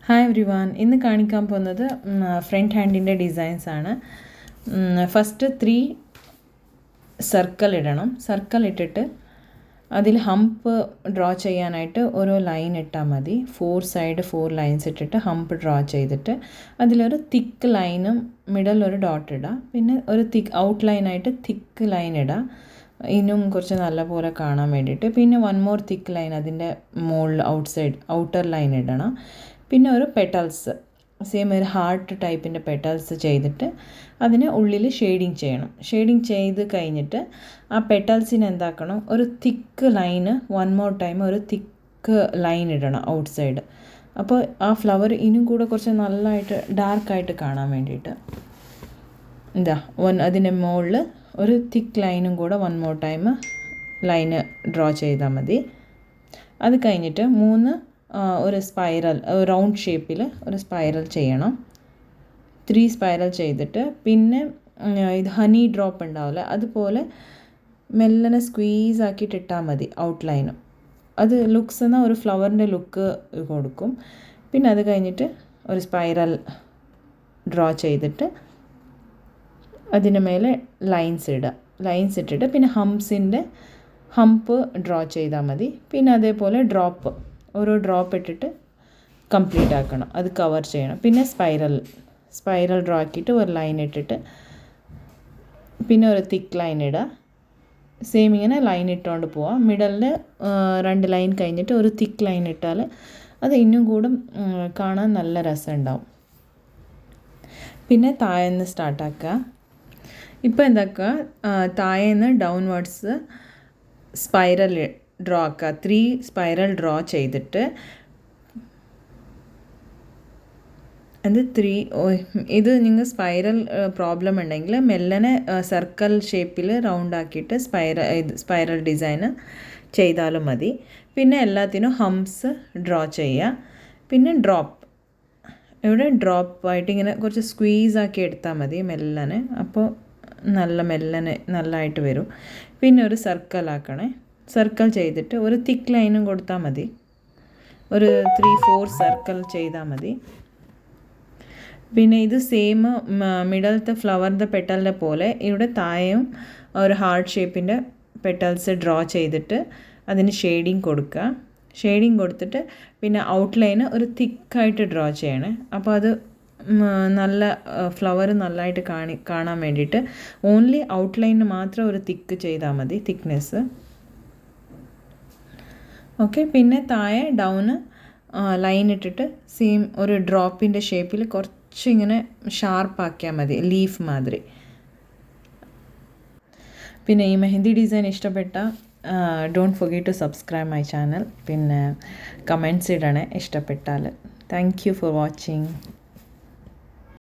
Hi every one. ഇന്ന് കാണിക്കാൻ പോകുന്നത് ഫ്രണ്ട് ഹാൻഡിൻ്റെ ഡിസൈൻസ് ആണ്. ഫസ്റ്റ് 3 സർക്കിൾ ഇടണം. സർക്കിൾ ഇട്ടിട്ട് അതിൽ ഹംപ് ഡ്രോ ചെയ്യാനായിട്ട് ഓരോ ലൈൻ ഇട്ടാൽ മതി. 4 സൈഡ് 4 ലൈൻസ് ഇട്ടിട്ട് ഹംപ് ഡ്രോ ചെയ്തിട്ട് അതിലൊരു തിക്ക് ലൈനും മിഡിൽ ഒരു ഡോട്ട് ഇടുക. പിന്നെ ഒരു ഔട്ട്ലൈനായിട്ട് തിക്ക് ലൈൻ ഇടുക, ഇനിയും കുറച്ച് നല്ല പോലെ കാണാൻ വേണ്ടിയിട്ട്. പിന്നെ 1 മോർ തിക്ക് ലൈൻ അതിൻ്റെ മുകളിൽ ഔട്ടർ ലൈൻ ഇടണം. പിന്നെ ഒരു പെറ്റൽസ് സെയിം ഒരു ഹാർട്ട് ടൈപ്പിൻ്റെ പെറ്റൽസ് ചെയ്തിട്ട് അതിന് ഉള്ളിൽ ഷെയ്ഡിങ് ചെയ്യണം. ഷെയ്ഡിങ് ചെയ്ത് കഴിഞ്ഞിട്ട് ആ പെറ്റൽസിന് എന്താക്കണം, ഒരു തിക്ക് ലൈന് 1 മോർ ടൈം ഒരു തിക്ക് ലൈൻ ഇടണം ഔട്ട് സൈഡ്. അപ്പോൾ ആ ഫ്ലവർ ഇനിയും കൂടെ കുറച്ച് നല്ലതായിട്ട് ഡാർക്കായിട്ട് കാണാൻ വേണ്ടിയിട്ട് അതിൻ്റെ മുകളിൽ ഒരു തിക്ക് ലൈനും കൂടെ 1 മോർ ടൈം ലൈന് ഡ്രോ ചെയ്താൽ മതി. അത് കഴിഞ്ഞിട്ട് ഒരു സ്പൈറൽ റൗണ്ട് ഷേപ്പിൽ ഒരു സ്പൈറൽ ചെയ്യണം. 3 സ്പൈറൽ ചെയ്തിട്ട് പിന്നെ ഇത് ഹണി ഡ്രോപ്പ് ഉണ്ടാവില്ല, അതുപോലെ മെല്ലനെ സ്ക്വീസ് ആക്കിയിട്ട് ഇട്ടാൽ മതി ഔട്ട്ലൈനും. അത് ലുക്സ് എന്നാൽ ഒരു ഫ്ലവറിൻ്റെ ലുക്ക് കൊടുക്കും. പിന്നെ അത് കഴിഞ്ഞിട്ട് ഒരു സ്പൈറൽ ഡ്രോ ചെയ്തിട്ട് അതിന് മേലെ ലൈൻസ് ഇടുക. ലൈൻസ് ഇട്ടിട്ട് പിന്നെ ഹംപ് ഡ്രോ ചെയ്താൽ മതി. പിന്നെ അതേപോലെ ഓരോ ഡ്രോപ്പ് ഇട്ടിട്ട് കംപ്ലീറ്റ് ആക്കണം, അത് കവർ ചെയ്യണം. പിന്നെ സ്പൈറൽ ഡ്രോ ആക്കിയിട്ട് ഒരു ലൈൻ ഇട്ടിട്ട് പിന്നെ ഒരു തിക്ക് ലൈൻ ഇടുക. സെയിം ഇങ്ങനെ ലൈൻ ഇട്ടുകൊണ്ട് പോവാം. മിഡലിൽ 2 ലൈൻ കഴിഞ്ഞിട്ട് ഒരു തിക്ക് ലൈൻ ഇട്ടാൽ അത് ഇന്നും കൂടെ കാണാൻ നല്ല രസമുണ്ടാവും. പിന്നെ താഴേന്ന് സ്റ്റാർട്ടാക്കുക. ഇപ്പോൾ എന്താക്കുക, താഴേന്ന് ഡൗൺവേർഡ്സ് സ്പൈറൽ ഡ്രോ ആക്കുക. 3 സ്പൈറൽ ഡ്രോ ചെയ്തിട്ട് ഇത് നിങ്ങൾ സ്പൈറൽ പ്രോബ്ലം ഉണ്ടെങ്കിൽ മെല്ലനെ സർക്കിൾ ഷേപ്പിൽ റൗണ്ട് ആക്കിയിട്ട് സ്പൈറൽ ഡിസൈന് ചെയ്താലും മതി. പിന്നെ എല്ലാത്തിനും ഹംസ് ഡ്രോ ചെയ്യുക. പിന്നെ ഇവിടെ ഡ്രോപ്പായിട്ട് ഇങ്ങനെ കുറച്ച് സ്ക്വീസ് ആക്കി എടുത്താൽ മതി മെല്ലനെ. അപ്പോൾ മെല്ലനെ നല്ലതായിട്ട് വരും. പിന്നെ ഒരു സർക്കിൾ ആക്കണേ. സർക്കിൾ ചെയ്തിട്ട് ഒരു തിക്ക് ലൈനും കൊടുത്താൽ മതി. ഒരു 3-4 സർക്കിൾ ചെയ്താൽ മതി. പിന്നെ ഇത് സെയിം മിഡിലത്തെ ഫ്ലവറിൻ്റെ പെട്ടലിൻ്റെ പോലെ ഇവിടെ താഴെയും ഒരു ഹാർട്ട് ഷേപ്പിൻ്റെ പെട്ടൽസ് ഡ്രോ ചെയ്തിട്ട് അതിന് ഷെയ്ഡിങ് കൊടുക്കുക. ഷെയ്ഡിങ് കൊടുത്തിട്ട് പിന്നെ ഔട്ട്ലൈന് ഒരു തിക്കായിട്ട് ഡ്രോ ചെയ്യണേ. അപ്പോൾ അത് നല്ല ഫ്ലവർ നല്ലതായിട്ട് കാണാൻ വേണ്ടിയിട്ട് ഓൺലി ഔട്ട്ലൈന് മാത്രം ഒരു തിക്ക് ചെയ്താൽ മതി, തിക്നെസ്. ഓക്കെ. പിന്നെ താഴെ ഡൗണ് ലൈൻ ഇട്ടിട്ട് സെയിം ഒരു ഡ്രോപ്പിൻ്റെ ഷേപ്പിൽ കുറച്ചിങ്ങനെ ഷാർപ്പാക്കിയാൽ മതി, ലീഫ് മാതിരി. പിന്നെ ഈ മെഹന്തി ഡിസൈൻ ഇഷ്ടപ്പെട്ട don't forget to subscribe my channel. പിന്നെ കമൻറ്റ്സ് ഇടണേ ഇഷ്ടപ്പെട്ടാൽ. Thank you for watching.